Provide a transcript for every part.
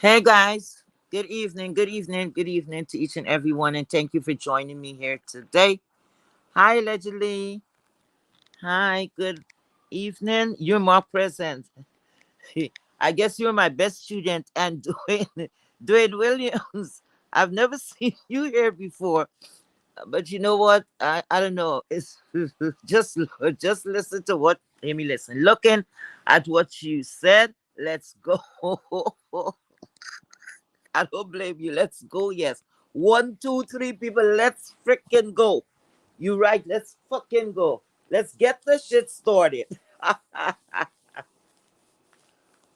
Hey guys, good evening, good evening to each and everyone, and thank you for joining me here today. Hi, allegedly. Hi, good evening. You're more present. I guess you're my best student, and Dwayne Williams. I've never seen you here before, but you know what? I don't know. It's just listen to what. Let me listen. Looking at what you said. Let's go. I don't blame you. Let's go. Yes. One, two, three people. Let's freaking go. You right. Let's fucking go. Let's get the shit started.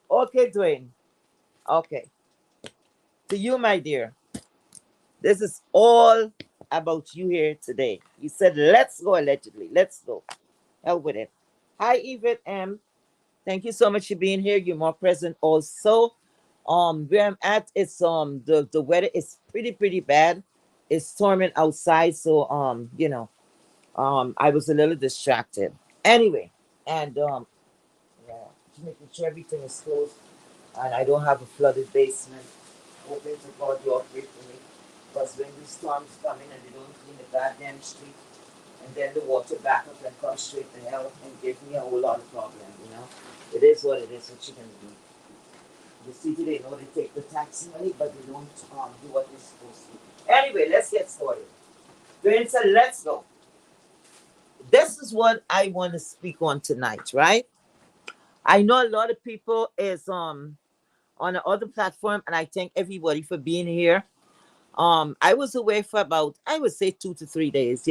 Okay, Dwayne. Okay. To you, my dear. This is all about you here today. You said, let's go, allegedly. Let's go. Hell with it. Hi, Yvette M. Thank you so much for being here. You're more present also. Where I'm at, it's the weather is pretty bad. It's storming outside, so I was a little distracted. Anyway, and yeah, just making sure everything is closed and I don't have a flooded basement. Hoping to God you all pray for me. Because when these storms come in and they don't clean the goddamn street, and then the water back up and come straight to hell and give me a whole lot of problem. It is what it is, what you can do. The city, they know they take the tax money, but they don't do what they're supposed to. Anyway, let's get started. Vincent, let's go. This is what I want to speak on tonight, right? I know a lot of people is on the other platform, and I thank everybody for being here. I was away for about, I would say, 2 to 3 days.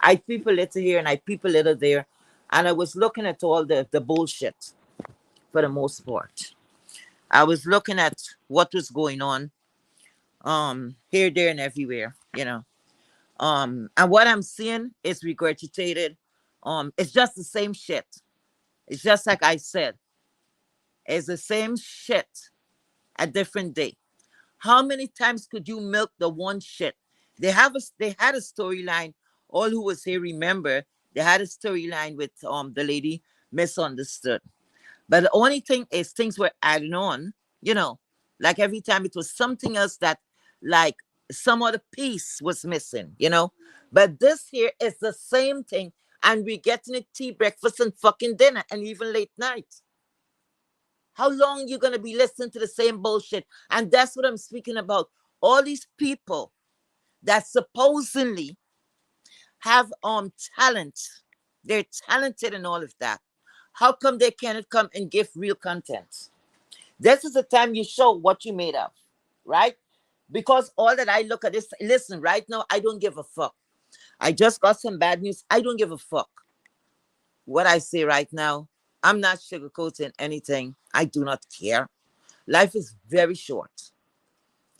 I peep a little here and I peep a little there, and I was looking at all the bullshit for the most part. I was looking at what was going on, here, there, and everywhere. And what I'm seeing is regurgitated. It's just the same shit. It's just like I said, it's the same shit, a different day. How many times could you milk the one shit? They had a storyline. All who was here remember they had a storyline with the lady misunderstood. But the only thing is things were adding on, you know, like every time it was something else that, like, some other piece was missing. But this here is the same thing, and we're getting it tea, breakfast, and fucking dinner, and even late night. How long you gonna be listening to the same bullshit? And that's what I'm speaking about. All these people that supposedly have talent, they're talented and all of that. How come they cannot come and give real content? This is the time you show what you made of, right? Because all that I look at this, listen, right now, I don't give a fuck. I just got some bad news. I don't give a fuck what I say right now. I'm not sugarcoating anything. I do not care. Life is very short.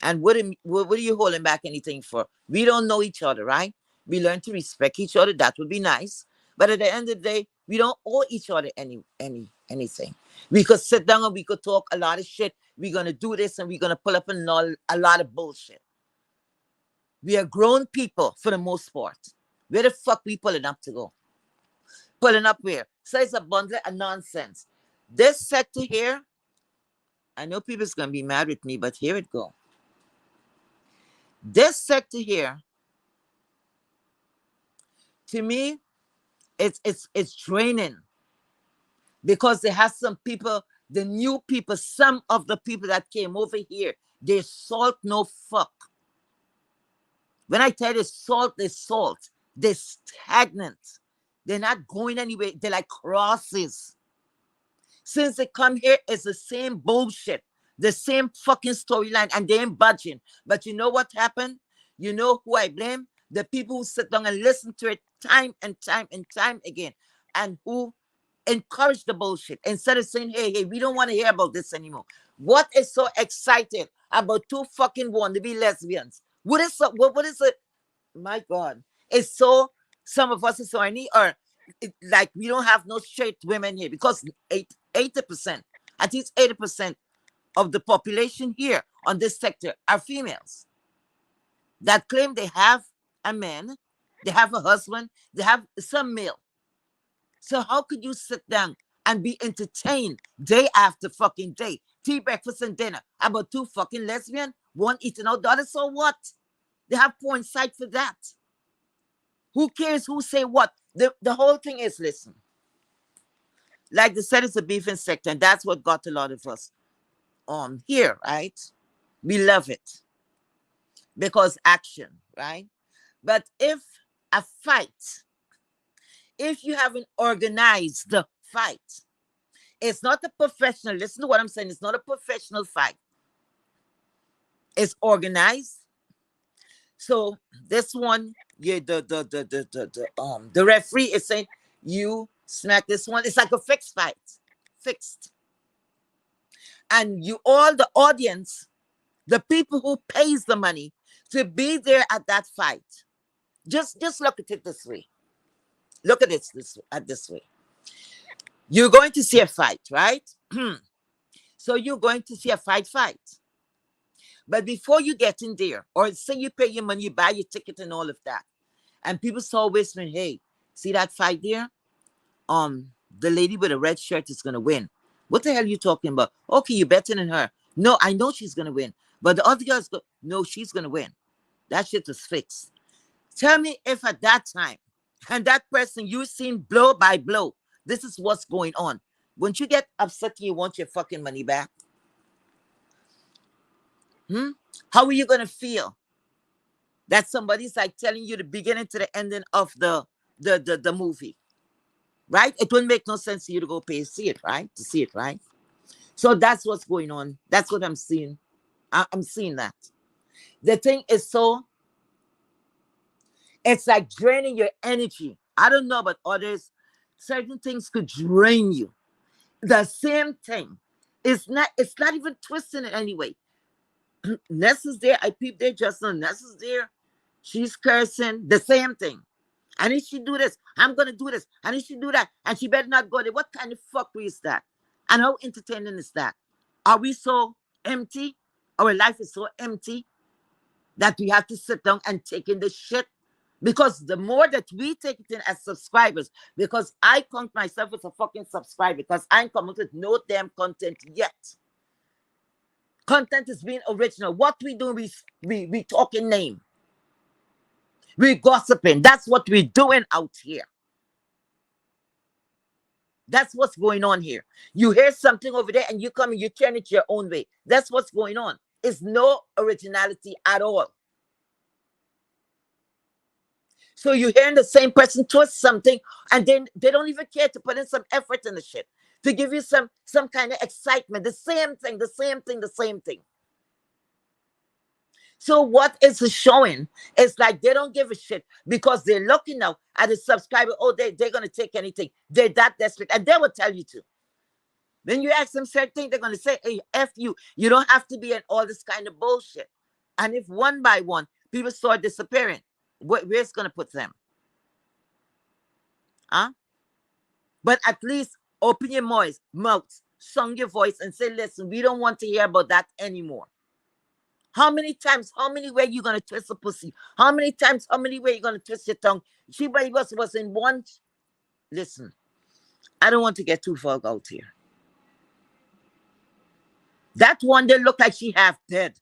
And what are you holding back anything for? We don't know each other, right? We learn to respect each other. That would be nice. But at the end of the day, we don't owe each other anything. We could sit down and we could talk a lot of shit. We're gonna do this and we're gonna pull up a lot of bullshit. We are grown people for the most part. Where the fuck we pulling up to go? Pulling up where? So it's a bundle of nonsense. This sector here, I know people's gonna be mad with me, but here it go. This sector here, to me, it's draining because they have some people, the new people, some of the people that came over here, they salt no fuck. When I tell you salt, they salt. They're stagnant. They're not going anywhere. They're like crosses. Since they come here, it's the same bullshit, the same fucking storyline, and they ain't budging. But you know what happened? You know who I blame? The people who sit down and listen to it time and time and time again, and who encourage the bullshit instead of saying, hey, we don't want to hear about this anymore. What is so exciting about two fucking want to be lesbians? What is it? My God. It's so, some of us is so horny, or like we don't have no straight women here because 80%, at least 80% of the population here on this sector are females that claim they have a man, they have a husband, they have some male. So how could you sit down and be entertained day after fucking day? tea, breakfast, and dinner about two fucking lesbian, one eating out the other. So what? They have porn site for that. Who cares who say what? The whole thing is, listen, like they said, it's a beefing sector, and that's what got a lot of us on here, right? We love it because action, right? But if a fight, if you haven't organized the fight, it's not a professional. Listen to what I'm saying. It's not a professional fight. It's organized. So this one, yeah, the referee is saying you smack this one. It's like a fixed fight, fixed. And you, all the audience, the people who pays the money to be there at that fight. Just look at it this way. Look at it this way. You're going to see a fight, right? So you're going to see a fight. But before you get in there, or say you pay your money, you buy your ticket and all of that, and people start whispering, hey, see that fight there? The lady with a red shirt is gonna win. What the hell are you talking about? Okay, you're better than her. No, I know she's gonna win. But the other girls go, no, she's gonna win. That shit is fixed. Tell me if at that time, and that person you seen blow by blow, this is what's going on. Once you get upset, you want your fucking money back. How are you gonna feel that somebody's like telling you the beginning to the ending of the movie, right? It wouldn't make no sense for you to go pay to see it, right? So that's what's going on. That's what I'm seeing. I'm seeing that. The thing is so, it's like draining your energy. I don't know about others. Certain things could drain you. The same thing. It's not even twisting it anyway. Ness is there. I peeped there just now. Ness is there. She's cursing. The same thing. And if she do this, I'm going to do this. And if she do that, and she better not go there. What kind of fuckery is that? And how entertaining is that? Are we so empty? Our life is so empty that we have to sit down and take in the shit? Because the more that we take it in as subscribers, because I count myself as a fucking subscriber, because I ain't come up with no damn content yet. Content is being original. What we do, we talking name. We gossiping. That's what we're doing out here. That's what's going on here. You hear something over there and you come and you turn it your own way. That's what's going on. It's no originality at all. So you're hearing the same person twist something, and then they don't even care to put in some effort in the shit to give you some kind of excitement. The same thing. So what is it showing? It's like they don't give a shit because they're looking now at the subscriber. Oh, they're going to take anything. They're that desperate. And they will tell you to. When you ask them certain things, they're going to say, hey, F you. You don't have to be in all this kind of bullshit. And if one by one, people start disappearing, where's going to put them? Huh? But at least open your mouth, song your voice, and say, listen, we don't want to hear about that anymore. How many times, how many ways you going to twist a pussy? How many times, how many ways you going to twist your tongue? She was in one. Listen, I don't want to get too far out here. That one, they look like she half dead.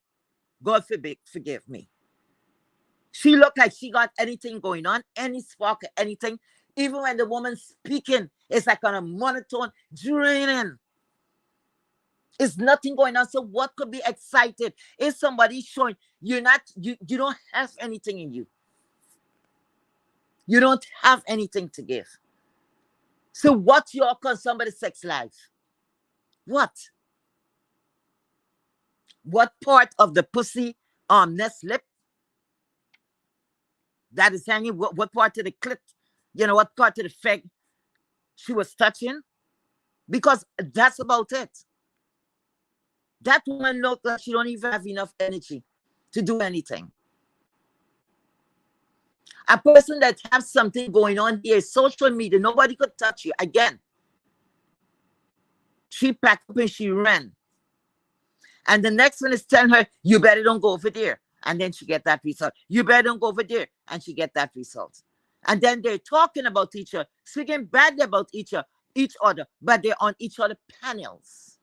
God forgive me. She looked like she got anything going on, any spark or anything. Even when the woman's speaking, it's like on a monotone, draining. It's nothing going on. So what could be excited? If somebody showing you don't have anything in you. You don't have anything to give. So what's your somebody's sex life? What? What part of the pussy nest lip that is hanging? What part of the clit? What part of the feg she was touching? Because that's about it. That woman looked like she don't even have enough energy to do anything. A person that has something going on here, social media, nobody could touch you. Again, she packed up and she ran. And the next one is telling her, you better don't go over there. And then she get that result. You better don't go over there. And she get that result. And then they're talking about each other, speaking badly about each other, but they're on each other panels.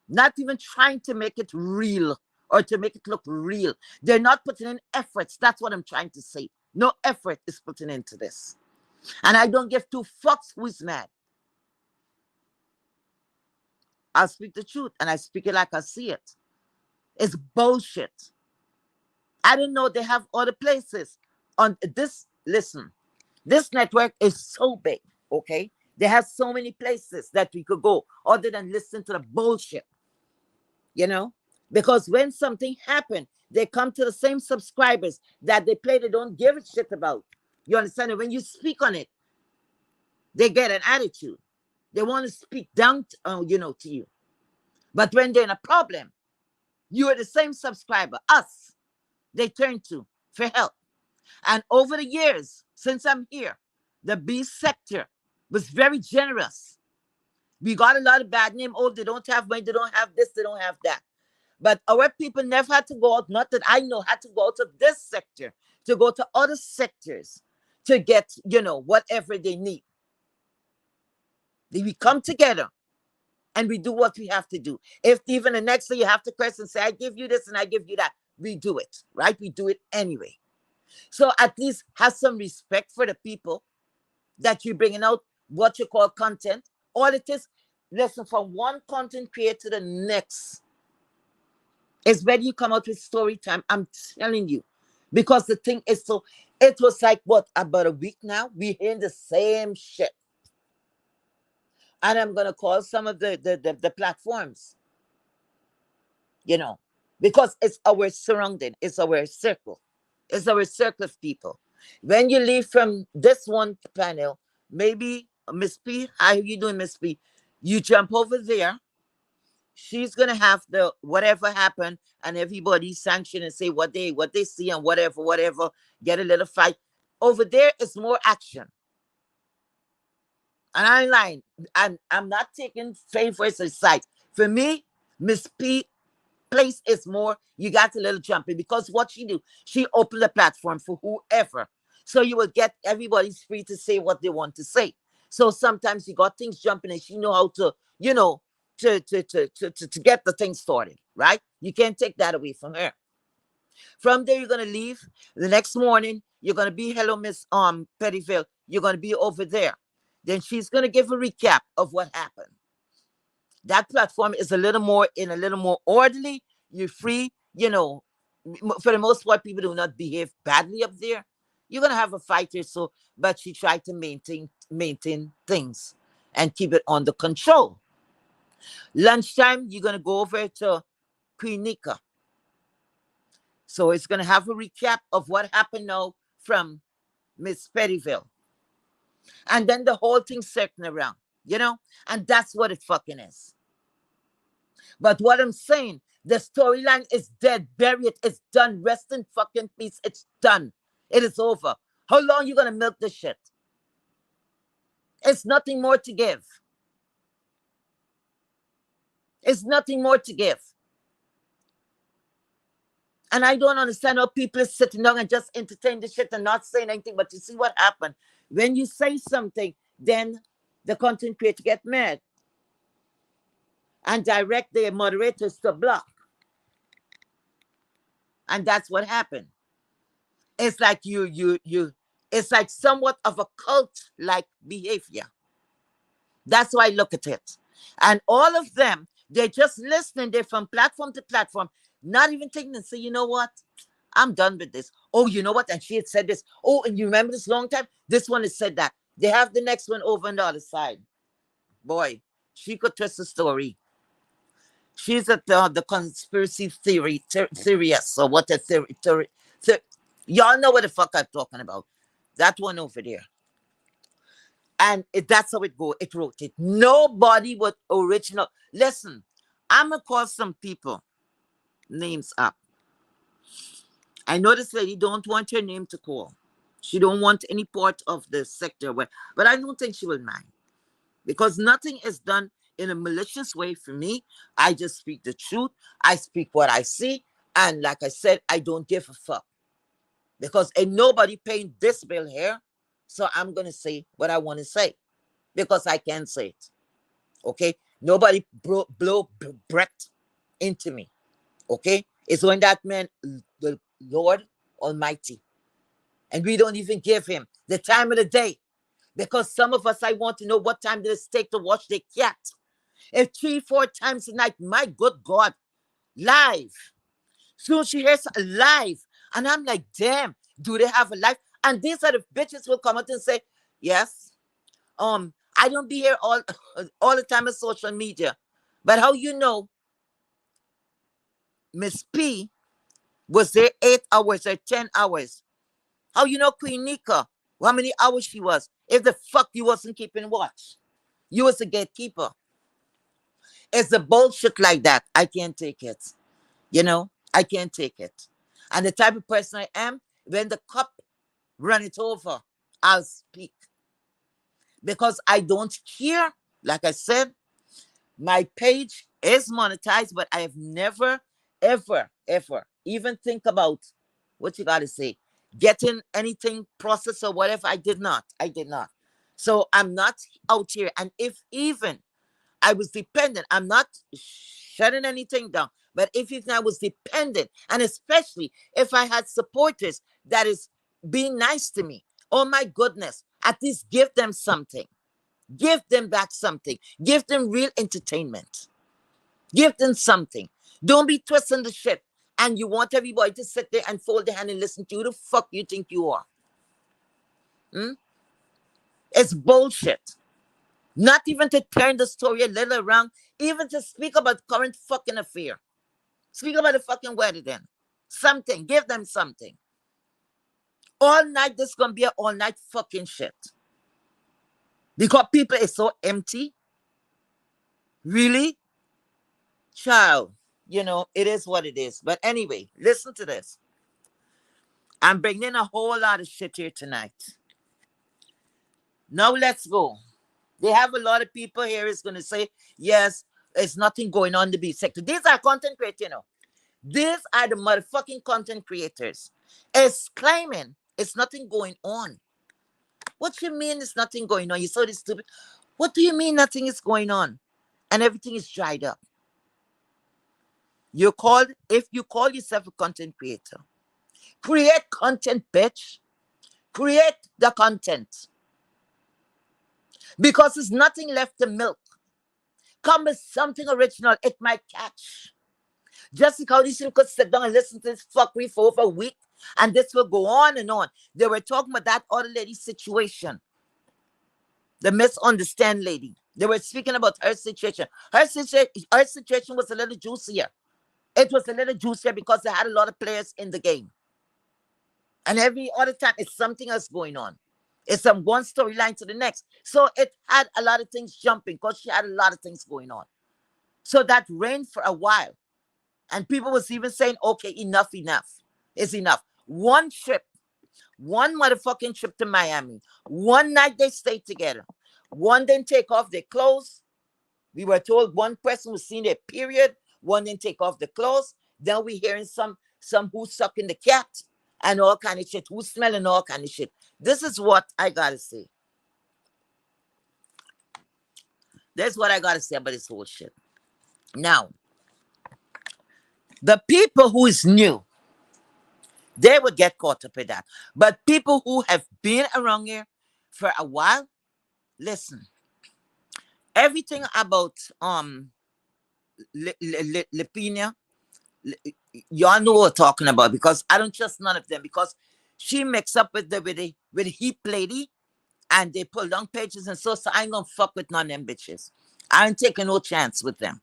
Not even trying to make it real or to make it look real. They're not putting in efforts. That's what I'm trying to say. No effort is putting into this. And I don't give two fucks who's mad. I'll speak the truth and I speak it like I see it. It's bullshit. I didn't know they have other places on this. Listen, this network is so big, okay? They have so many places that we could go other than listen to the bullshit, you know? Because when something happened, they come to the same subscribers that they play, they don't give a shit about. You understand? And when you speak on it, they get an attitude. They want to speak down, to you. But when they're in a problem, you are the same subscriber, us, they turn to for help. And over the years, since I'm here, the B sector was very generous. We got a lot of bad name. Oh, they don't have money, they don't have this, they don't have that. But our people never had to go out, not that I know, had to go out of this sector to go to other sectors to get, whatever they need. We come together and we do what we have to do. If even the next day you have to curse and say, I give you this and I give you that, we do it, right? We do it anyway. So at least have some respect for the people that you're bringing out what you call content. All it is, listen, from one content creator to the next. It's when you come out with story time, I'm telling you. Because the thing is so, it was like, what, about a week now? We're hearing the same shit. And I'm going to call some of the platforms, because it's our surrounding, it's our circle. It's our circle of people. When you leave from this one panel, maybe Miss P, how you doing, Miss P? You jump over there. She's gonna have the whatever happened, and everybody sanction and say what they see and whatever. Get a little fight. Over there is more action. And I'm lying. I'm not taking favorites or sides. For me, Miss P place is more, you got a little jumping, because what she do, she opened the platform for whoever. So you will get, everybody's free to say what they want to say. So sometimes you got things jumping and she know how to, to get the thing started, right? You can't take that away from her. From there, you're gonna leave. The next morning, you're gonna be, hello, Miss Pettyville. You're gonna be over there. Then she's gonna give a recap of what happened. That platform is a little more orderly. You're free, for the most part, people do not behave badly up there. You're gonna have a fight or so, but she tried to maintain things and keep it under control. Lunchtime, you're gonna go over to Queen Nika. So it's gonna have a recap of what happened now from Miss Pettyville. And then the whole thing circling around, and that's what it fucking is. But what I'm saying, the storyline is dead, buried, it's done. Rest in fucking peace. It's done. It is over. How long you gonna milk this shit? It's nothing more to give. It's nothing more to give. And I don't understand how people are sitting down and just entertain the shit and not saying anything. But you see what happened? When you say something, then the content creator get mad and direct the moderators to block. And that's what happened. It's like it's like somewhat of a cult-like behavior. That's why I look at it. And all of them, they're just listening. They're from platform to platform, not even thinking and say, you know what? I'm done with this. Oh, you know what? And she had said this. Oh, and you remember this long time? This one has said that. They have the next one over on the other side. Boy, she could twist the story. She's at the conspiracy theorist, or what a theory. Y'all know what the fuck I'm talking about. That one over there. And that's how it go. It rotates. Nobody was original. Listen, I'm going to call some people names up. I know this lady don't want her name to call. She don't want any part of the sector. But I don't think she will mind. Because nothing is done in a malicious way for me. I just speak the truth. I speak what I see. And like I said, I don't give a fuck. Because ain't nobody paying this bill here. So I'm going to say what I want to say. Because I can say it. Okay? Nobody blow breath into me. Okay? It's when that man, the Lord Almighty. And we don't even give him the time of the day. Because some of us, I want to know what time did it take to wash the cat. If 3, 4 times a night, my good God, live. Soon she hears live. And I'm like, damn, do they have a life? And these are the bitches will come out and say, yes, I don't be here all the time on social media. But how you know Miss P was there 8 hours or 10 hours? How you know Queen Nika? How many hours she was? If the fuck you wasn't keeping watch. You was a gatekeeper. It's the bullshit like that. I can't take it. I can't take it. And the type of person I am, when the cup run it over, I'll speak. Because I don't care. Like I said, my page is monetized, but I have never, ever, ever even think about what you gotta say, getting anything processed or whatever. I did not. I did not. So I'm not out here. And if even I was dependent, I'm not shutting anything down. But if even I was dependent, and especially if I had supporters that is being nice to me, oh my goodness, at least give them something. Give them back something. Give them real entertainment. Give them something. Don't be twisting the shit. And you want everybody to sit there and fold their hand and listen to you. Who the fuck you think you are? Hmm? It's bullshit. Not even to turn the story a little around, even to speak about current fucking affair. Speak about the fucking weather then. Something. Give them something. All night, this gonna be an all night fucking shit. Because people is so empty. Really? Child, it is what it is. But anyway, listen to this. I'm bringing a whole lot of shit here tonight. Now let's go. They have a lot of people here is going to say, yes, there's nothing going on in the beat sector. These are content creators. These are the motherfucking content creators. It's claiming it's nothing going on. What you mean it's nothing going on? You're so stupid. What do you mean nothing is going on? And everything is dried up. If you call yourself a content creator, create content, bitch. Create the content. Because there's nothing left to milk. Come with something original. It might catch. Just because these people could sit down and listen to this fuckery for over a week, and this will go on and on. They were talking about that other lady's situation. The misunderstand lady. They were speaking about her situation. Her situation was a little juicier. It was a little juicier because they had a lot of players in the game. And every other time, it's something else going on. It's from one storyline to the next. So it had a lot of things jumping because she had a lot of things going on. So that reigned for a while. And people was even saying, okay, enough. It's enough. One trip, one motherfucking trip to Miami. One night they stayed together. One didn't take off their clothes. We were told one person was seen their period. One didn't take off the clothes. Then we hearing some who's sucking the cat and all kind of shit. Who's smelling all kind of shit. This is what I gotta say. That's what I gotta say about this whole shit. Now, the people who is new, they would get caught up in that. But people who have been around here for a while, listen. Everything about Lipina, y'all know what I'm talking about because I don't trust none of them because she mixed up with the Heap lady and they pull long pages and so I ain't gonna fuck with none of them bitches. I ain't taking no chance with them.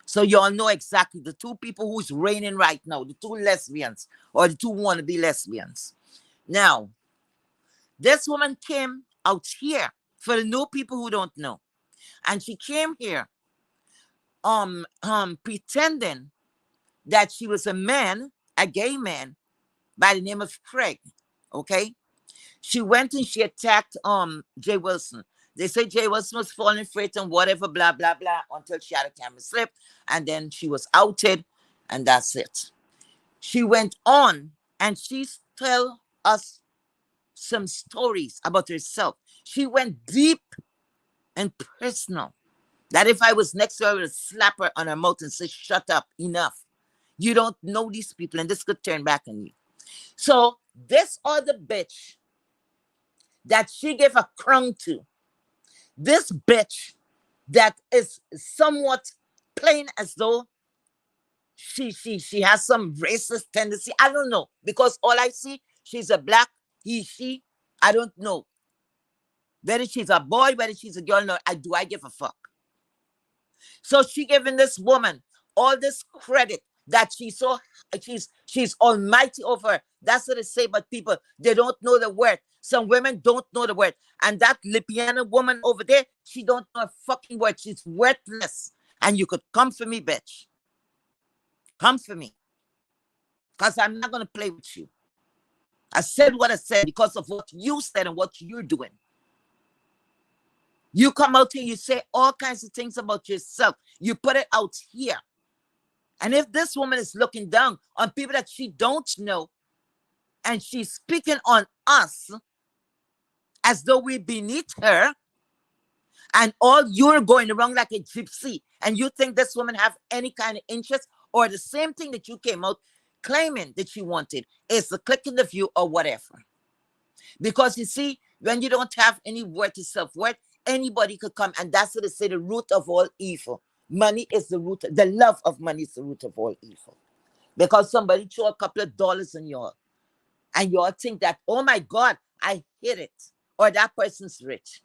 So y'all know exactly the two people who's reigning right now, the two lesbians or the two wannabe lesbians. Now, this woman came out here for the new people who don't know. And she came here pretending that she was a man, a gay man, by the name of Craig. Okay? She went and she attacked Jay Wilson. They say Jay Wilson was falling for it and whatever, blah, blah, blah, until she had a camera slip. And then she was outed, and that's it. She went on and she tell us some stories about herself. She went deep and personal. That if I was next to her, I would slap her on her mouth and say, shut up, enough. You don't know these people, and this could turn back on you. So this other bitch that she gave a crown to, this bitch that is somewhat plain as though she has some racist tendency. I don't know, because all I see, she's a black, she. I don't know whether she's a boy, whether she's a girl. No, I give a fuck. So she giving this woman all this credit that she's almighty over her. That's what they say about people. They don't know the word. Some women don't know the word. And that Lipiana woman over there, she don't know a fucking word. She's worthless. And you could come for me, bitch. Come for me. Because I'm not going to play with you. I said what I said because of what you said and what you're doing. You come out here, you say all kinds of things about yourself. You put it out here. And if this woman is looking down on people that she don't know, and she's speaking on us as though we're beneath her, and all you're going around like a gypsy, and you think this woman have any kind of interest, or the same thing that you came out claiming that you wanted is the click in the view or whatever. Because you see, when you don't have any worth to self-worth, anybody could come, and that's what they say, the root of all evil. Money is the root, the love of money is the root of all evil. Because somebody throw a couple of dollars on y'all, and y'all think that, oh my God, I hit it, or that person's rich.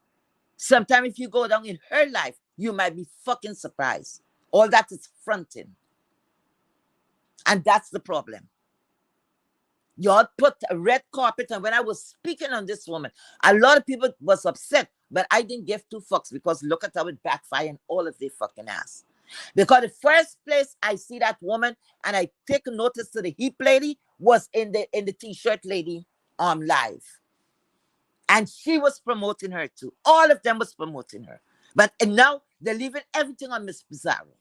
Sometimes if you go down in her life, you might be fucking surprised. All that is fronting. And that's the problem. Y'all put a red carpet, and when I was speaking on this woman, a lot of people was upset, but I didn't give two fucks, because look at how it backfired in all of their fucking ass. Because the first place I see that woman and I take notice to the hip lady was in the t-shirt lady live. And she was promoting her too. All of them was promoting her. But and now they're leaving everything on Miss Pizarro.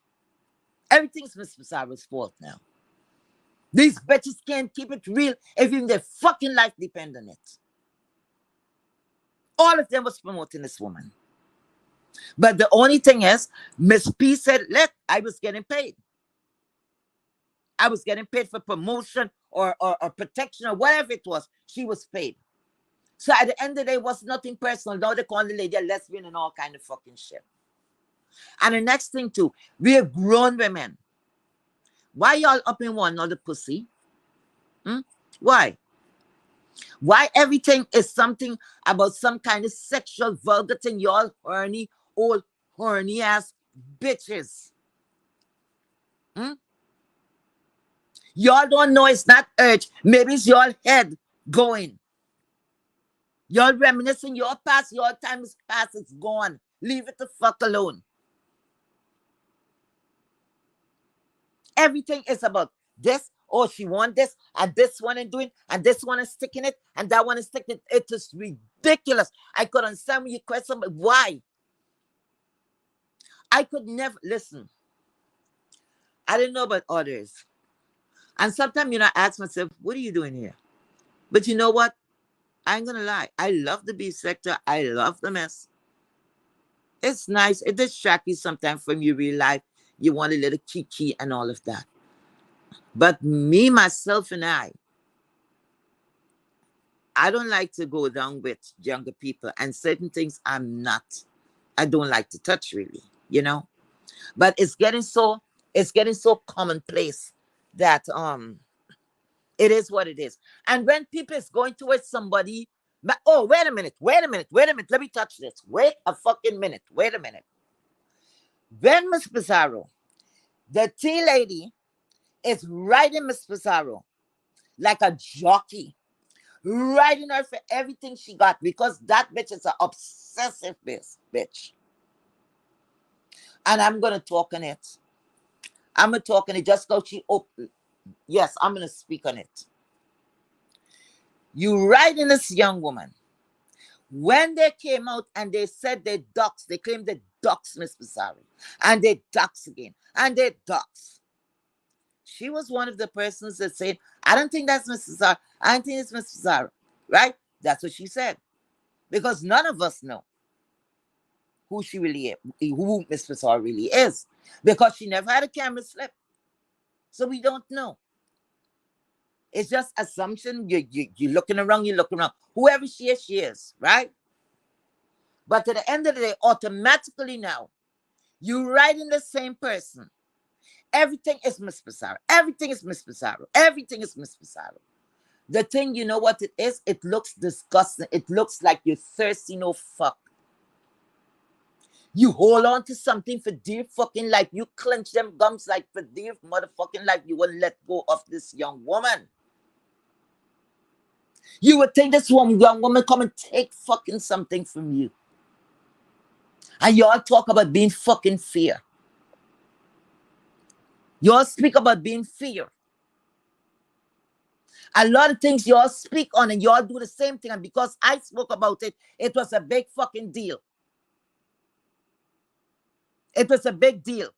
Everything's Miss Pizarro's fault now. These bitches can't keep it real if even their fucking life depends on it. All of them was promoting this woman. But the only thing is, Miss P said, look, I was getting paid. I was getting paid for promotion or protection or whatever it was. She was paid. So at the end of the day, it was nothing personal. Now they call the lady a lesbian and all kind of fucking shit. And the next thing too, we are grown women. Why y'all up in one another pussy? Why? Why everything is something about some kind of sexual vulgar thing? Y'all horny, old horny ass bitches. Y'all don't know it's not urge. Maybe it's your head going. Y'all reminiscing your past, your time is past, it's gone. Leave it the fuck alone. Everything is about this. Oh, she want this, and this one is doing, and this one is sticking it, and that one is sticking it. It is ridiculous. I could understand when you question, but why? I could never, listen. I didn't know about others. And sometimes, I ask myself, what are you doing here? But you know what? I ain't gonna lie. I love the B sector. I love the mess. It's nice. It distracts you sometimes from your real life. You want a little kiki and all of that. But me, myself, and I don't like to go down with younger people, and certain things I don't like to touch really, But it's getting so commonplace that it is what it is. And when people is going towards somebody, oh, wait a minute, let me touch this. Wait a fucking minute, wait a minute. When Miss Pizarro, the tea lady, is riding Miss Pizarro like a jockey, riding her for everything she got, because that bitch is an obsessive bitch. And I'm gonna talk on it. I'm gonna talk on it just because she opened. Yes, I'm gonna speak on it. You riding this young woman. When they came out and they said they doxed, they claimed they doxed Miss Pizarro, and they doxed again, and they doxed. She was one of the persons that said, I don't think that's Miss Pizarro. I don't think it's Miss Pizarro. Right? That's what she said. Because none of us know. who she really is, who Miss Pizarro really is, because she never had a camera slip, so we don't know. It's just assumption. You're looking around, you're looking around. Whoever she is, right? But at the end of the day, automatically now, you writing the same person. Everything is Miss Pizarro. Everything is Miss Pizarro. Everything is Miss Pizarro. The thing, you know what it is? It looks disgusting. It looks like you're thirsty, no fuck. You hold on to something for dear fucking life. You clench them gums like for dear motherfucking life. You will let go of this young woman. You would think this young woman come and take fucking something from you. And y'all talk about being fucking fear. Y'all speak about being fear. A lot of things y'all speak on and y'all do the same thing. And because I spoke about it, it was a big fucking deal. It was a big deal.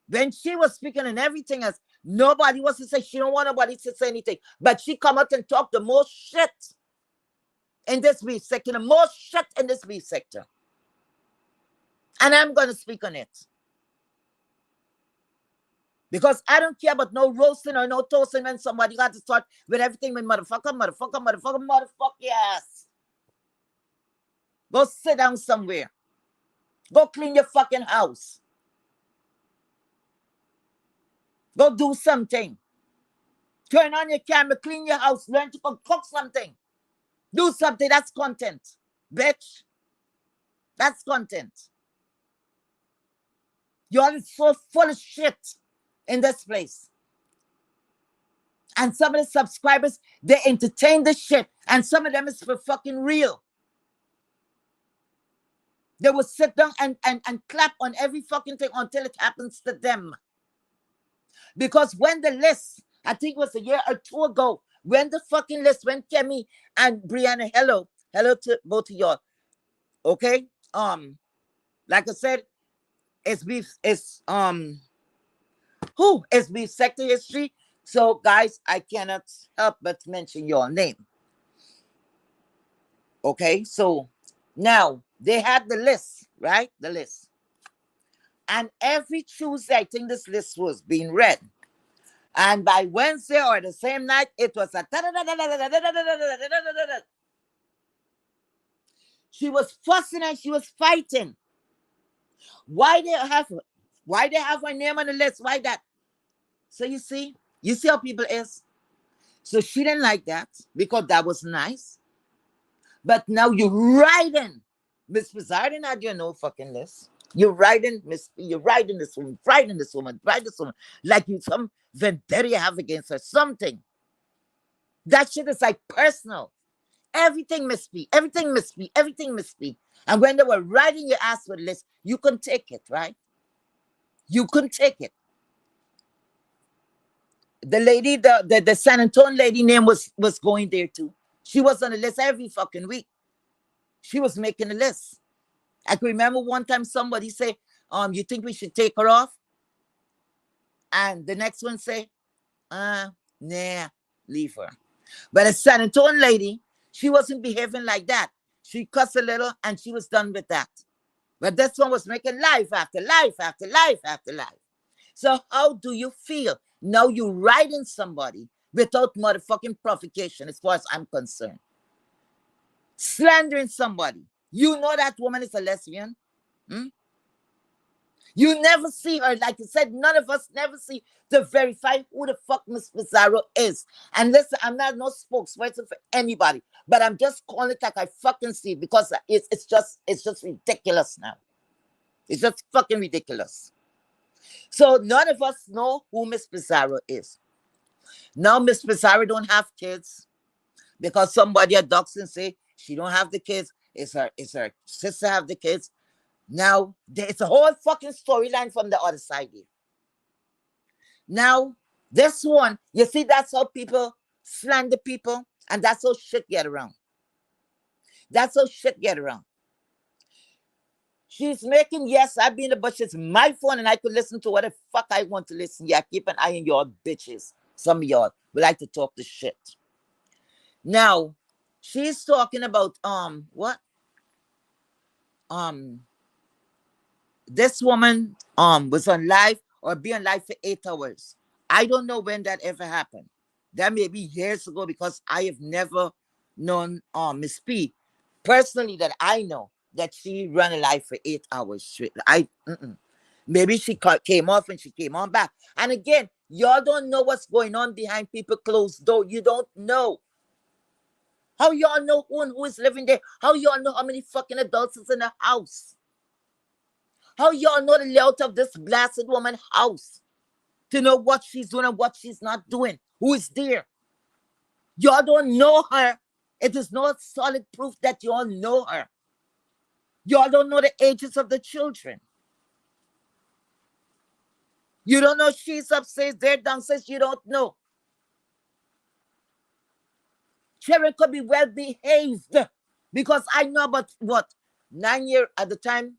When she was speaking and everything else, nobody was to say, she don't want nobody to say anything. But she come out and talk the most shit in this beef sector, the most shit in this beef sector. And I'm going to speak on it. Because I don't care about no roasting or no toasting when somebody got to start with everything with motherfucker, yes. Go sit down somewhere. Go clean your fucking house. Go do something. Turn on your camera, clean your house, learn to cook something. Do something. That's content. Bitch. That's content. You're so full of shit in this place. And some of the subscribers, they entertain the shit. And some of them is for fucking real. They will sit down and clap on every fucking thing until it happens to them. Because when the list, I think it was a year or two ago, when the fucking list, when Kemi and Brianna, hello to both of y'all. Okay? Like I said, it's beef sector history. So guys, I cannot help but mention your name. Okay, so now they had the list, right? The list. And every Tuesday, I think this list was being read. And by Wednesday or the same night, it was a she was fussing and she was fighting. Why they have her name on the list? Why that? So you see how people is. So she didn't like that because that was nice. But now you're riding. Miss Pizarro didn't have your no fucking list. You're riding this woman, like you some vendetta you have against her, something. That shit is like personal. Everything must be. And when they were riding your ass with list, you couldn't take it, right? You couldn't take it. The lady, the San Antonio lady name was going there too. She was on the list every fucking week. She was making a list. I can remember one time somebody say, you think we should take her off? And the next one say, nah, leave her. But a San Antonio lady, she wasn't behaving like that. She cussed a little and she was done with that. But this one was making life after life after life after life. So how do you feel? Now you riding somebody without motherfucking provocation, as far as I'm concerned. Slandering somebody. You know that woman is a lesbian. You never see her. Like you said, none of us never see to verify who the fuck Miss Pizarro is. And listen, I'm not no spokesperson for anybody, but I'm just calling it like I fucking see it because it's just ridiculous now. It's just fucking ridiculous. So none of us know who Miss Pizarro is. Now Miss Pizarro don't have kids because somebody at Doxon say she don't have the kids. It's her sister have the kids. Now it's a whole fucking storyline from the other side here. Now this one, you see, that's how people slander people, and that's how shit get around. She's making, yes, I've been in the bushes, my phone, and I could listen to what the fuck I want to listen. Yeah, keep an eye on y'all bitches. Some of y'all would like to talk the shit. Now, she's talking about what? This woman was on live or be on live for 8 hours. I don't know when that ever happened. That may be years ago because I have never known Miss P personally that I know that she run a live for 8 hours straight. Maybe she came off and she came on back. And again, y'all don't know what's going on behind people closed door. You don't know. How y'all know who and who is living there? How y'all know how many fucking adults is in the house? How y'all know the layout of this blasted woman's house? To know what she's doing and what she's not doing. Who is there? Y'all don't know her. It is not solid proof that y'all know her. Y'all don't know the ages of the children. You don't know she's upstairs, they're downstairs. You don't know. Children could be well behaved because I know about what 9 year at the time,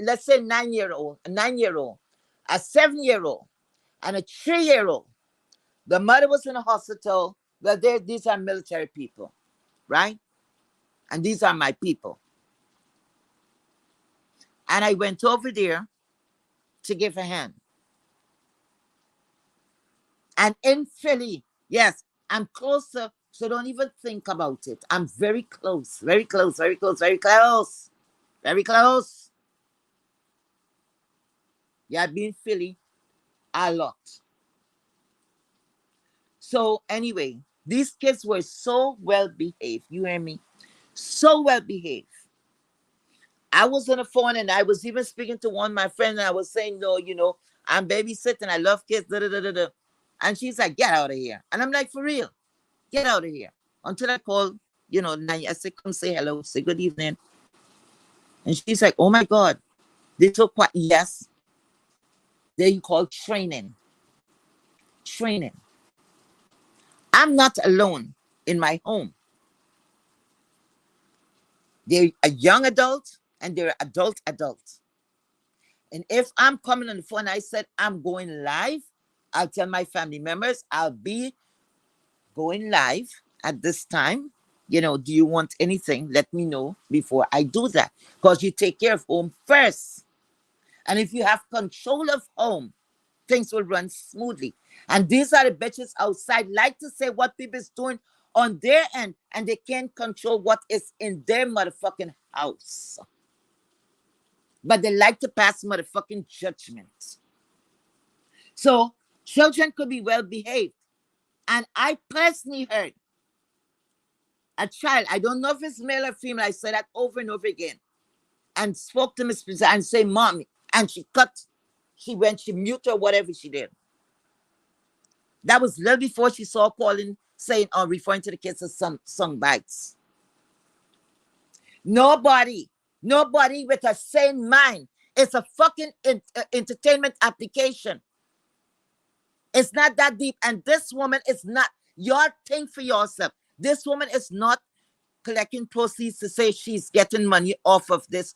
let's say 9-year-old, a 9-year-old, a 7-year-old, and a 3-year-old. The mother was in a hospital. Well, these are military people, right? And these are my people. And I went over there to give a hand. And in Philly, yes, I'm closer, so don't even think about it. I'm very close, very close, very close, very close, very close. Yeah, I've been in Philly a lot. So anyway, these kids were so well behaved. You hear me? So well behaved. I was on the phone and I was even speaking to one of my friends and I was saying, no, I'm babysitting. I love kids. Da, da, da, da, da. And she's like, get out of here. And I'm like, for real, get out of here. Until I called, I said, come say hello, say good evening. And she's like, oh my God, they took what? Yes. They call training. Training. I'm not alone in my home. They're a young adult and they're adults. And if I'm coming on the phone, I said, I'm going live. I'll tell my family members, I'll be going live at this time. Do you want anything? Let me know before I do that. Because you take care of home first. And if you have control of home, things will run smoothly. And these are the bitches outside like to say what people is doing on their end, and they can't control what is in their motherfucking house. But they like to pass motherfucking judgment. So children could be well behaved. And I personally heard a child, I don't know if it's male or female, I said that over and over again, and spoke to Miss Pizza and say, mommy, and she muted or whatever she did. That was little before she saw calling, saying or referring to the kids as song bites. Nobody with a sane mind. It's a fucking entertainment application. It's not that deep. And this woman is not, y'all think for yourself. This woman is not collecting proceeds to say she's getting money off of this.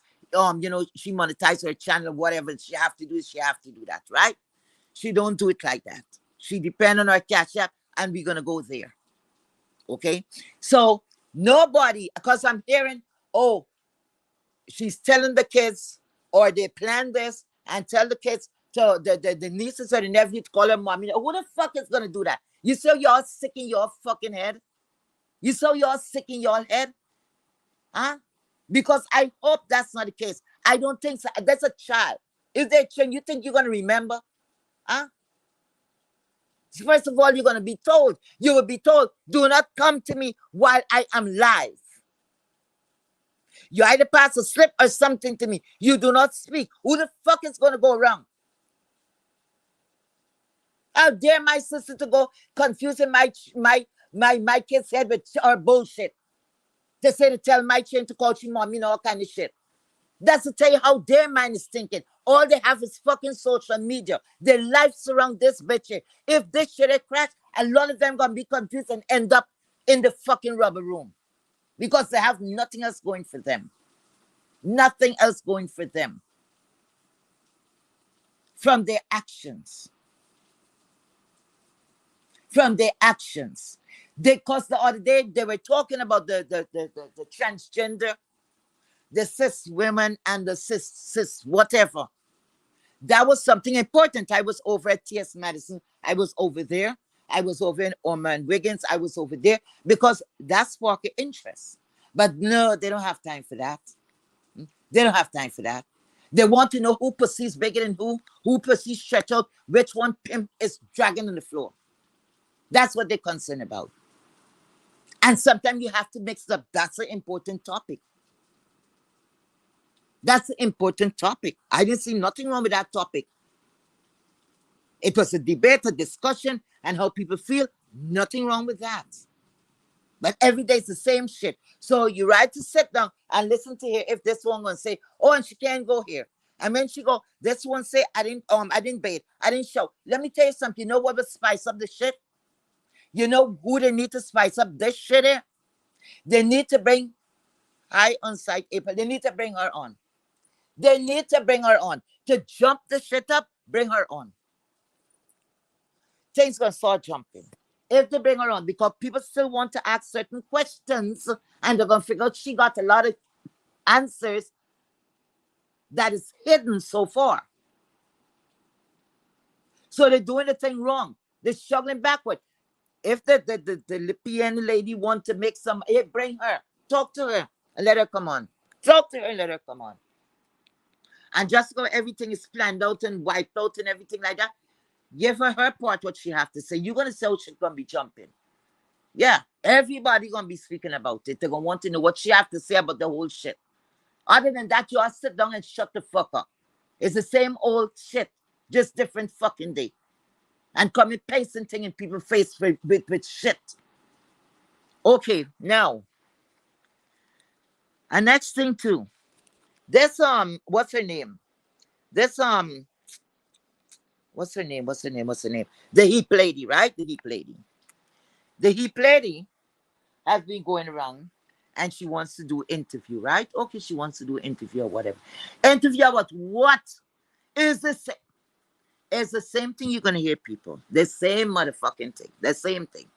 She monetized her channel, whatever she have to do, she have to do that, right? She don't do it like that. She depend on her cash app, and we're gonna go there. Okay? So nobody, because I'm hearing, oh, she's telling the kids, or they plan this and tell the kids to the nieces or the nephews to call her mommy. Who the fuck is gonna do that? You say y'all sick in your fucking head? You say y'all sick in your head? Huh? Because I hope that's not the case. I don't think so. That's a child. If they're child, you think you're gonna remember? Huh? First of all, you're gonna be told. You will be told, do not come to me while I am live. You either pass a slip or something to me. You do not speak. Who the fuck is gonna go around? How dare my sister to go confusing my kid's head with or bullshit? To say to tell my chain to call she mom, all kind of shit. That's to tell you how their mind is thinking. All they have is fucking social media. Their lives around this bitch here. If this shit had crashed, a lot of them gonna be confused and end up in the fucking rubber room. Because they have nothing else going for them. Nothing else going for them. From their actions. From their actions. Because the other day they were talking about the transgender. the cis women and the cis whatever. That was something important. I was over at TS Madison. I was over there. I was over in Ormond Wiggins. I was over there because that's sparked interest. But no, they don't have time for that. They don't have time for that. They want to know who pussy's bigger than who pussy's stretch out, which one pimp is dragging on the floor. That's what they're concerned about. And sometimes you have to mix up. That's an important topic. That's an important topic. I didn't see nothing wrong with that topic. It was a debate, a discussion, and how people feel. Nothing wrong with that. But every day it's the same shit. So you right to sit down and listen to her. If this one gonna say, oh, and she can't go here. And when she go, this one say, I didn't bait, I didn't show. Let me tell you something. You know what would spice up the shit? You know who they need to spice up this shit in? They need to bring High on site April. They need to bring her on. They need to bring her on. To jump the shit up, bring her on. Things gonna start jumping. If they bring her on, because people still want to ask certain questions, and they're gonna figure out she got a lot of answers that is hidden so far. So they're doing the thing wrong. They're struggling backward. If the Lipian lady want to make some, hey, bring her. Talk to her and let her come on. Talk to her and let her come on. And just go, everything is planned out and wiped out and everything like that. Give her her part, what she have to say. You're going to say how she's going to be jumping. Yeah, everybody going to be speaking about it. They're going to want to know what she have to say about the whole shit. Other than that, you all sit down and shut the fuck up. It's the same old shit, just different fucking day. And come and pasting thing in people's face with shit. Okay, now. And next thing too. This, what's her name? This, what's her name? The Heap lady, right? The Heap lady. The Heap lady has been going around and she wants to do interview, right? Okay, she wants to do interview or whatever. Interview about what? Is the same. It's the same thing you're going to hear people. The same motherfucking thing. The same thing.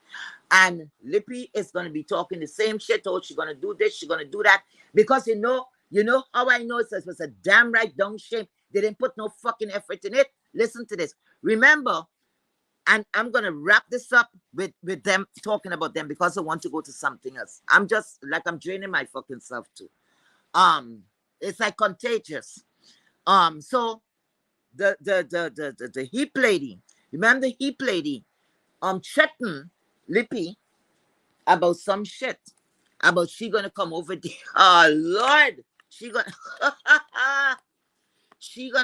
And Lippy is going to be talking the same shit. Oh, she's going to do this. She's going to do that. Because you know how I know it was a damn right down shame. They didn't put no fucking effort in it. Listen to this. Remember, and I'm going to wrap this up with them talking about them because I want to go to something else. I'm just like, I'm draining my fucking self too. It's like contagious. So the Heap lady, remember the Heap lady, threatened Lippy about some shit. About she gonna come over there. Oh Lord. She gonna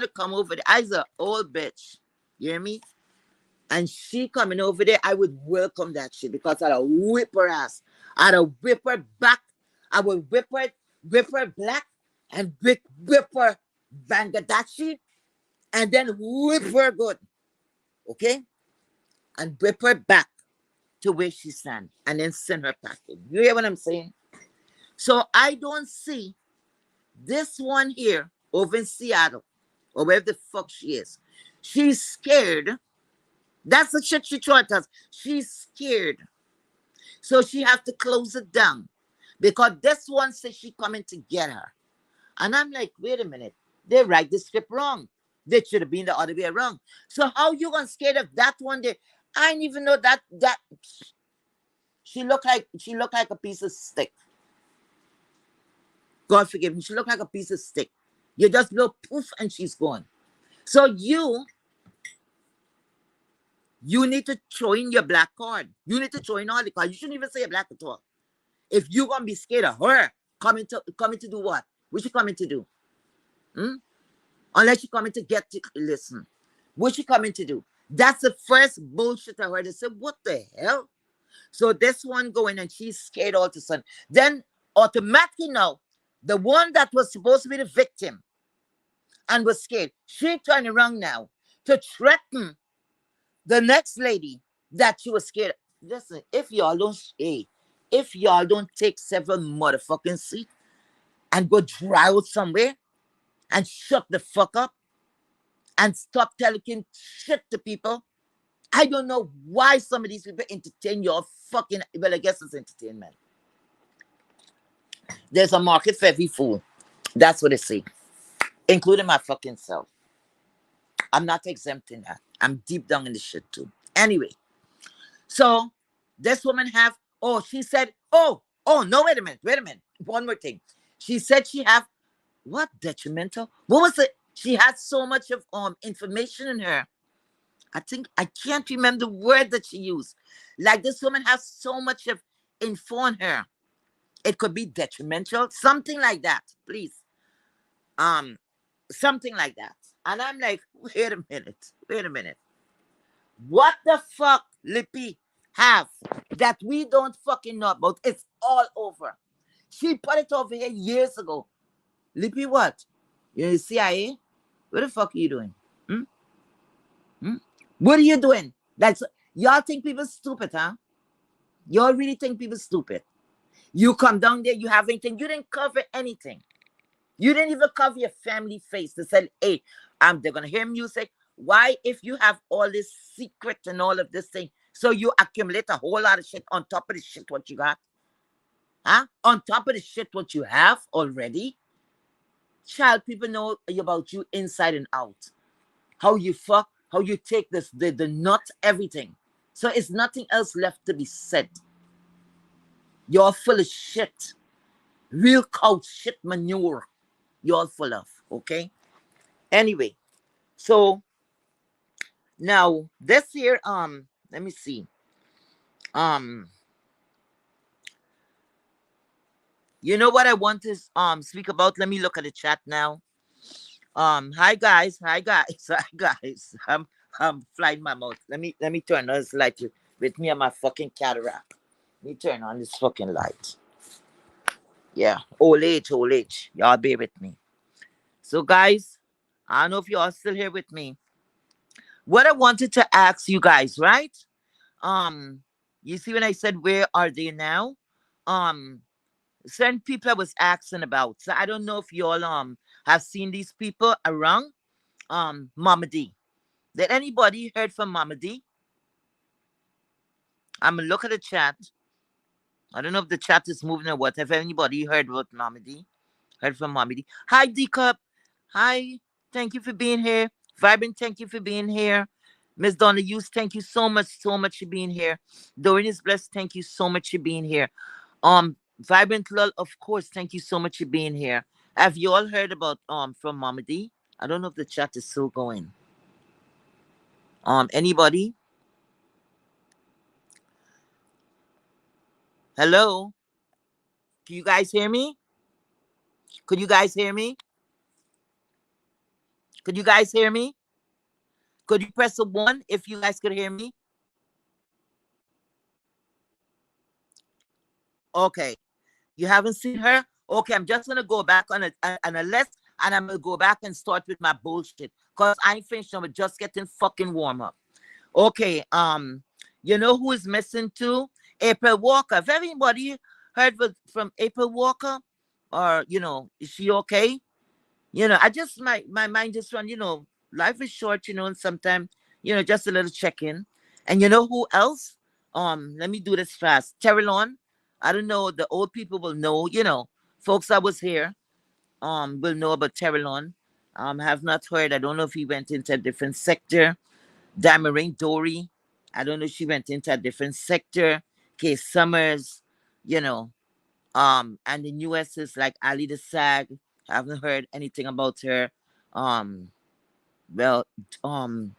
come over there. I's an old bitch. You hear me? And she coming over there, I would welcome that shit because I'd whip her ass. I'd whip her back. I would whip her black and whip her Bangladeshi and then whip her good. Okay? And whip her back to where she stand and then send her packing. You hear what I'm saying? So I don't see this one here over in Seattle or wherever the fuck she is. She's scared. That's the shit she taught us. She's scared. So she have to close it down because this one says she coming to get her. And I'm like, wait a minute. They write the script wrong. They should have been the other way around. So how you gonna scared of that one there? I didn't even know that she looked like a piece of stick. God forgive me. She looked like a piece of stick. You just blow poof and she's gone. So you need to throw in your black card. You need to throw in all the cards. You shouldn't even say a black at all. If you're gonna be scared of her, coming to do what? What you coming to do? Unless you're coming to get to listen. What you coming to do? That's the first bullshit I heard. I said, what the hell? So this one going and she's scared all of a sudden. Then automatically now, the one that was supposed to be the victim and was scared, she turned around now to threaten the next lady that she was scared. Listen, if y'all don't take several motherfucking seats and go dry out somewhere and shut the fuck up and stop telling shit to people, I don't know why some of these people entertain your fucking, well, I guess it's entertainment. There's a market for every fool. That's what it say, including my fucking self. I'm not exempting that. I'm deep down in the shit too. Anyway, so this woman have, oh, she said, oh, no, wait a minute. One more thing. She said she have, what, detrimental? What was it? She had so much of information in her. I think, I can't remember the word that she used. Like, this woman has so much of info on her. It could be detrimental, something like that. Please. Um, Something like that. And I'm like, wait a minute. What the fuck, Lippy, have that we don't fucking know about? It's all over. She put it over here years ago. Lippy, what? You're in the CIA? What the fuck are you doing? Hmm? Hmm? What are you doing? That's, y'all think people stupid, huh? Y'all really think people stupid? You come down there, you have anything, you didn't cover anything. You didn't even cover your family face to say, hey, they're gonna hear music. Why, if you have all this secret and all of this thing, so you accumulate a whole lot of shit on top of the shit what you got? Huh? On top of the shit what you have already? Child, people know about you inside and out. How you fuck, how you take this, the nut, everything. So it's nothing else left to be said. You're full of shit. Real cow shit manure. You're full of, okay? Anyway, so now this year, let me see. Um, you know what I want to speak about? Let me look at the chat now. Hi guys, hi guys, hi guys. I'm flying my mouth. Let me turn on this light with me and my fucking cataract. Let me turn on this fucking light. Yeah, old age, old age. Y'all bear with me. So guys, I don't know if y'all still here with me. What I wanted to ask you guys, right? Um, you see when I said where are they now? Um, Certain people I was asking about. So I don't know if y'all have seen these people around. Mama D. Did anybody heard from Mama D? I'm gonna look at the chat. I don't know if the chat is moving or what. Have anybody heard about Mama D? Heard from Mama D? Hi D Cup. Hi. Thank you for being here. Vibrant, thank you for being here. Miss Donna Hughes, thank you so much for being here. Doreen is blessed, thank you so much for being here. Vibrant Lol, of course, thank you so much for being here. Have you all heard about from Mama D? I don't know if the chat is still going. Anybody? Hello? Can you guys hear me? Could you guys hear me? Could you guys hear me? Could you press a one if you guys could hear me? Okay. You haven't seen her? Okay, I'm just gonna go back on a list and I'm gonna go back and start with my bullshit. Cause I ain't finished. I'm just getting fucking warm up. Okay, you know who is missing too? April Walker. Have anybody heard from April Walker? Or, is she okay? I just my mind just run, life is short, and sometimes, just a little check-in. And you know who else? Let me do this fast. Terrellon. I don't know, the old people will know, folks that was here, will know about Terrellon. Have not heard. I don't know if he went into a different sector. Damarine Dory. I don't know if she went into a different sector. Case Summers, you know. And the newest is like Ali the Sag. Haven't heard anything about her. Um, well, um,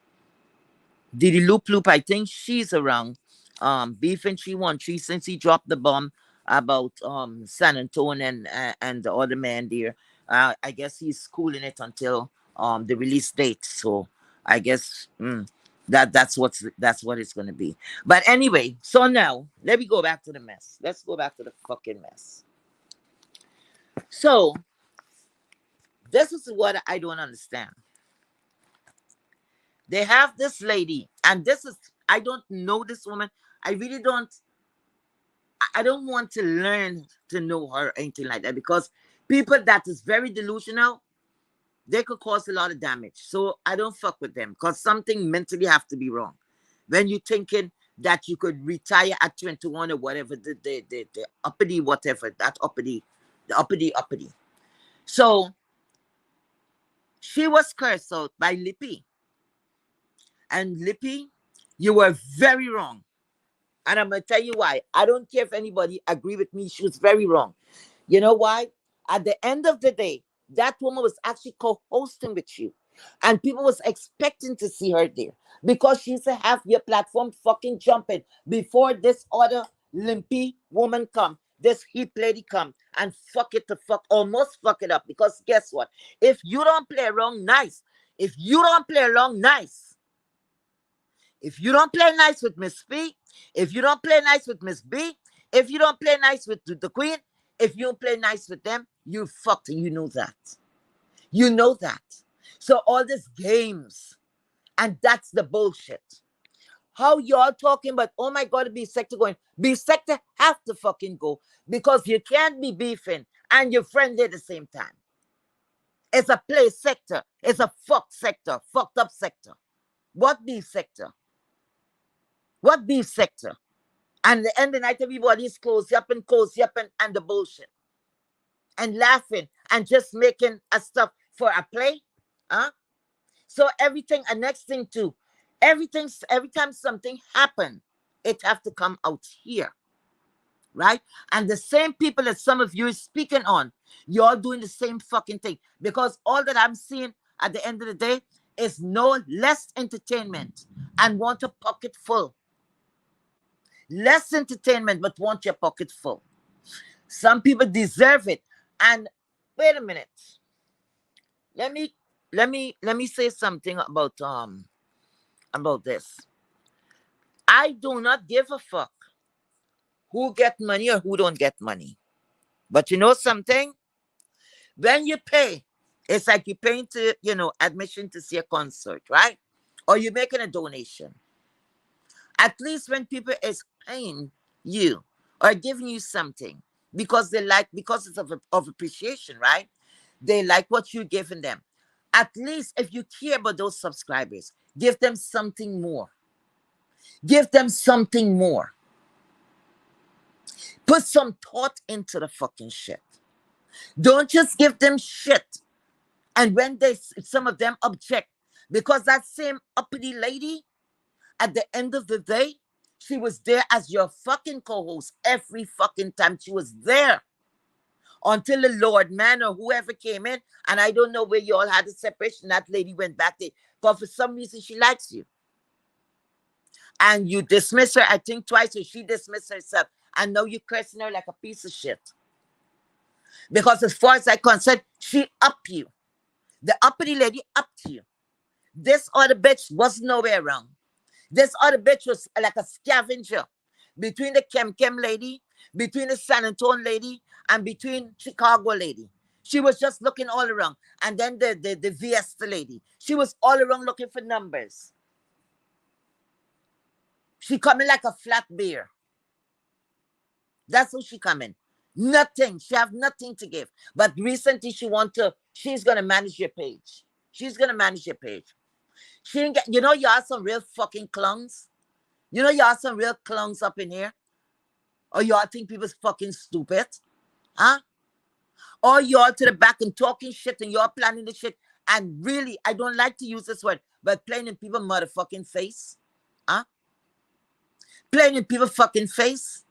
Didi Loop Loop, I think she's around. Beef and she won. She since he dropped the bomb about San Antonio and the other man there. I guess he's cooling it until the release date. So I guess that's what it's gonna be. But anyway, so now let me go back to the mess. Let's go back to the fucking mess. So this is what I don't understand. They have this lady, and this is, I don't know this woman. I really don't. I don't want to learn to know her or anything like that, because people that is very delusional, they could cause a lot of damage. So I don't fuck with them, because something mentally have to be wrong when you thinking that you could retire at 21 or whatever, the uppity whatever, that uppity, the uppity uppity. So she was cursed out by Lippy. And Lippy, you were very wrong. And I'm going to tell you why. I don't care if anybody agree with me. She was very wrong. You know why? At the end of the day, that woman was actually co-hosting with you. And people was expecting to see her there. Because she used to have your platform fucking jumping before this other limpy woman come. This heap lady come and fuck it to fuck, almost fuck it up. Because guess what? If you don't play around nice, if you don't play along nice, if you don't play nice with Miss P, if you don't play nice with Miss B, if you don't play nice with the Queen, if you don't play nice with them, you fucked, and you know that. You know that. So all these games, and that's the bullshit. How y'all talking about, oh my God, B sector going? B sector have to fucking go because you can't be beefing and you're friendly at the same time. It's a play sector. It's a fuck sector, fucked up sector. What beef sector? What beef sector? And at the end of the night, everybody's cozy up and the bullshit. And laughing and just making a stuff for a play. Huh? So everything, and next thing too, every time something happen, it have to come out here. Right? And the same people that some of you is speaking on, you're doing the same fucking thing. Because all that I'm seeing at the end of the day is no less entertainment and want a pocket full. Less entertainment, but want your pocket full. Some people deserve it. And wait a minute. Let me say something about this. I do not give a fuck who get money or who don't get money. But you know something? When you pay, it's like you're paying to, admission to see a concert, right? Or you're making a donation. At least when people is paying you or giving you something because because it's of appreciation, right? They like what you're giving them. At least if you care about those subscribers, give them something more. Give them something more. Put some thought into the fucking shit. Don't just give them shit. And when some of them object, because that same uppity lady, at the end of the day, she was there as your fucking co-host every fucking time. She was there until the Lord man or whoever came in, and I don't know where you all had a separation. That lady went back there, but for some reason she likes you, and you dismiss her. I think twice, or she dismissed herself, and now you cursing her like a piece of shit. Because as far as I'm concerned, she upped you. The uppity lady upped you. This other bitch was nowhere around. This other bitch was like a scavenger between the Kem lady, between the San Antonio lady, and between Chicago lady. She was just looking all around. And then the Viesta lady. She was all around looking for numbers. She coming like a flat beer. That's how she coming. Nothing. She have nothing to give. But recently she's going to manage your page. She's going to manage your page. She didn't get, you are some real fucking clowns. You are some real clowns up in here. Or y'all think people's fucking stupid. Huh? Or y'all to the back and talking shit and y'all planning the shit. And really, I don't like to use this word, but playing in people's motherfucking face. Huh? Playing in people's fucking face.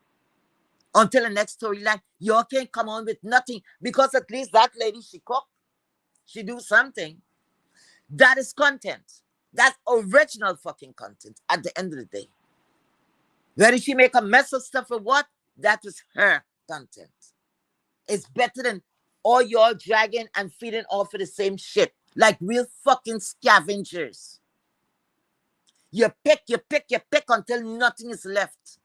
Until the next storyline. Y'all can't come on with nothing. Because at least that lady, she cook. She do something. That is content. That's original fucking content at the end of the day. Whether she make a mess of stuff or what, that was her content. It's better than all y'all dragging and feeding off of the same shit. Like real fucking scavengers. You pick until nothing is left.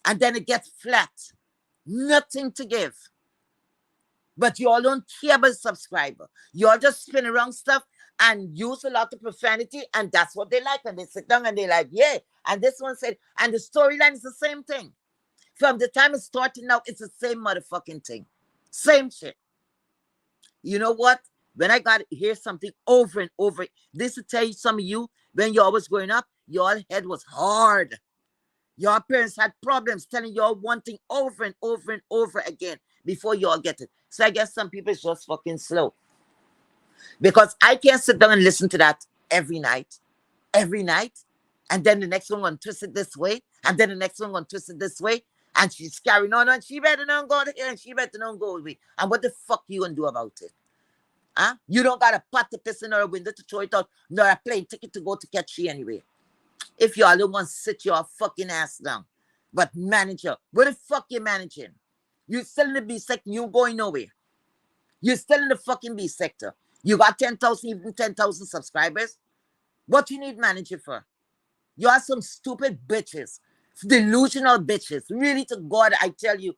And then it gets flat. Nothing to give. But you all don't care about the subscriber. You all just spin around stuff and use a lot of profanity, and that's what they like. And they sit down and they like, yeah. And this one said, and the storyline is the same thing. From the time it's starting now, it's the same motherfucking thing. Same shit. You know what? When I got to hear something over and over, this to tell you, some of you, when y'all was growing up, your head was hard. Your parents had problems telling y'all one thing over and over and over again before y'all get it. So I guess some people is just fucking slow. Because I can't sit down and listen to that every night, and then the next one gonna twist it this way, and then the next one gonna twist it this way, and she's carrying on, and she better not go here, and she better not go away. And what the fuck you gonna do about it? Huh? You don't got a pot to piss in or a window to throw it out, nor a plane ticket to go to catch she anyway. If y'all don't want to sit your fucking ass down. But manager, what the fuck you managing? You still in the B sector, you going nowhere. You're still in the fucking B sector. You got 10,000, even 10,000 subscribers. What you need manager for? You are some stupid bitches. Delusional bitches. Really, to God, I tell you,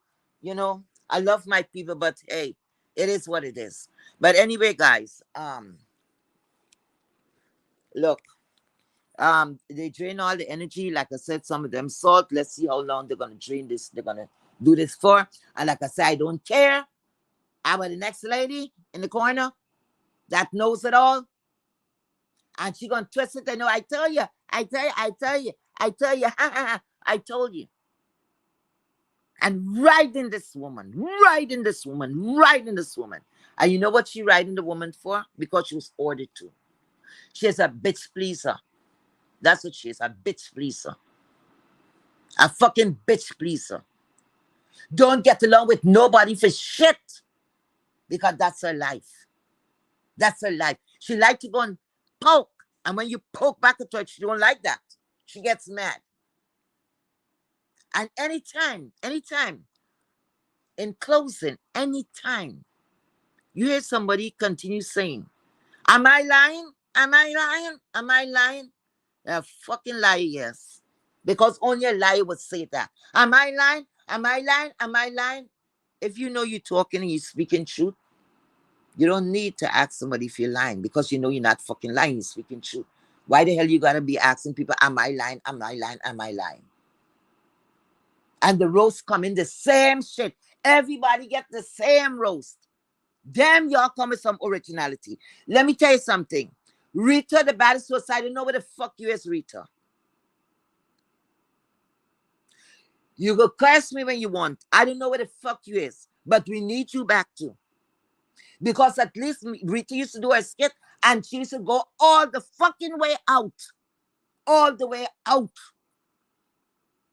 I love my people, but hey, it is what it is. But anyway, guys, look, they drain all the energy. Like I said, some of them salt. Let's see how long they're gonna drain this. They're gonna do this for. And like I said, I don't care about the next lady in the corner that knows it all. And she gonna twist it. I know. I tell you. I told you. And riding this woman. And you know what she riding the woman for? Because she was ordered to. She is a bitch pleaser. That's what she is, a bitch pleaser. A fucking bitch pleaser. Don't get along with nobody for shit. Because that's her life. That's her life. She like to go and poke. And when you poke back at her, she don't like that. She gets mad. And anytime, in closing, anytime, you hear somebody continue saying, am I lying? A fucking lie, yes. Because only a liar would say that. Am I lying? If you know you're talking and you're speaking truth, you don't need to ask somebody if you're lying, because you know you're not fucking lying, you're speaking truth. Why the hell you gotta be asking people, am I lying? And the roast come in the same shit. Everybody get the same roast. Damn, y'all come with some originality. Let me tell you something. Rita, the baddest suicide, I don't know where the fuck you is, Rita. You go curse me when you want. I don't know where the fuck you is. But we need you back too. Because at least Rita used to do her skit and she used to go all the fucking way out. All the way out.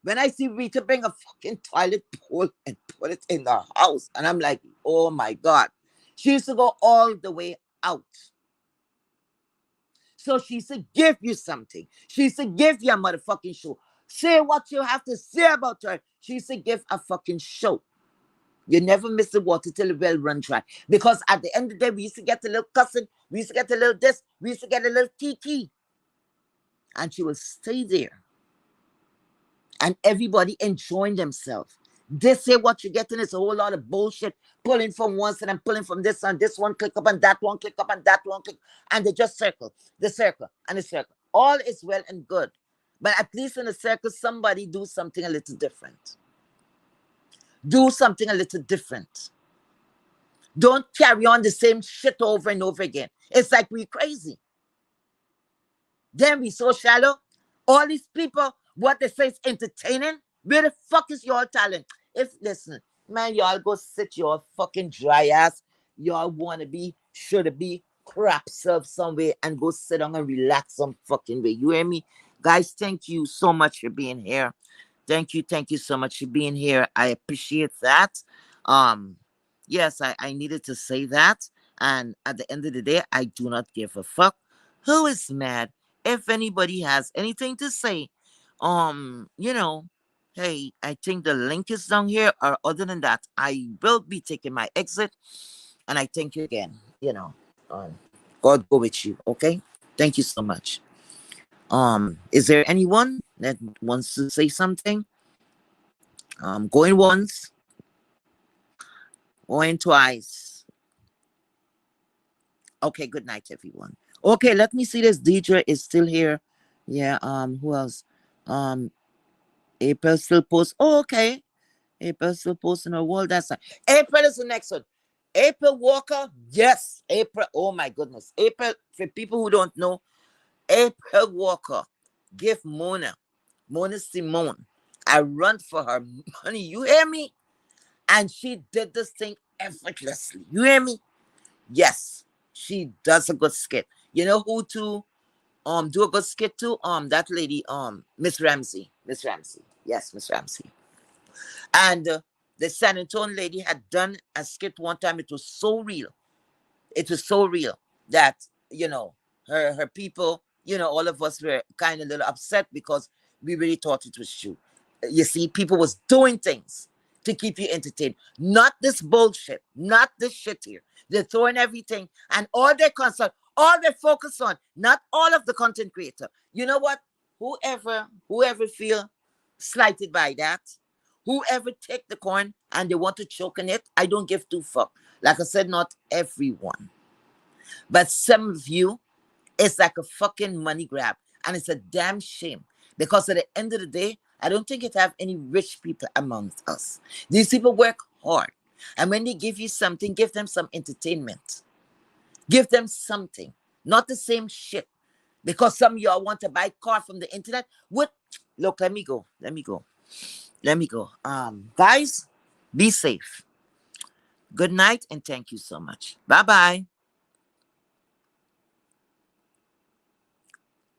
When I see Rita bring a fucking toilet bowl and put it in the house, and I'm like, oh my God. She used to go all the way out. So she used to give you something. She used to give you a motherfucking show. Say what you have to say about her. She used to give a fucking show. You never miss the water till the well run dry. Because at the end of the day, we used to get a little cussing. We used to get a little this. We used to get a little kiki. And she will stay there. And everybody enjoying themselves. This here, what you're getting is a whole lot of bullshit. Pulling from one side and pulling from this, and this one click up and that one click up and that one click. And they just circle. The circle and the circle. All is well and good. But at least in the circle, somebody do something a little different. Do something a little different. Don't carry on the same shit over and over again. It's like we crazy. Then we so shallow. All these people, what they say is entertaining. Where the fuck is your talent? Listen, man, y'all go sit your fucking dry ass. Y'all wanna be, should be, crap self somewhere and go sit down and relax some fucking way. You hear me? Guys, thank you so much for being here. Thank you so much for being here. I appreciate that. Yes, I needed to say that. And at the end of the day, I do not give a fuck who is mad. If anybody has anything to say, hey, I think the link is down here. Or other than that, I will be taking my exit. And I thank you again. God go with you. Okay. Thank you so much. Is there anyone that wants to say something? Going once, going twice. Okay, good night, everyone. Okay, let me see this. Deidre is still here. Yeah, who else? April still posts. Oh, okay. April still posting her wall. That's right. April is the next one. April Walker. Yes, April. Oh my goodness. April, for people who don't know, April Walker. Give Mona Simone. I run for her money. You hear me? And she did this thing effortlessly. You hear me? Yes, she does a good skit. You know who to do a good skit to? That lady, Miss Ramsey. Miss Ramsey. Yes, Miss Ramsey. And the San Antonio lady had done a skit one time. It was so real. It was so real that, her people, all of us were kind of a little upset because we really thought it was true. You see, people was doing things to keep you entertained, not this bullshit, not this shit here. They're throwing everything, and all their concern, all they focus on, not all of the content creator. You know what? Whoever feel slighted by that, whoever take the coin and they want to choke on it, I don't give two fuck. Like I said, not everyone. But some of you, it's like a fucking money grab. And it's a damn shame. Because at the end of the day, I don't think it have any rich people amongst us. These people work hard. And when they give you something, give them some entertainment. Give them something. Not the same shit. Because some of y'all want to buy car from the internet. What? Look, let me go. Let me go. Let me go. Guys, be safe. Good night and thank you so much. Bye-bye.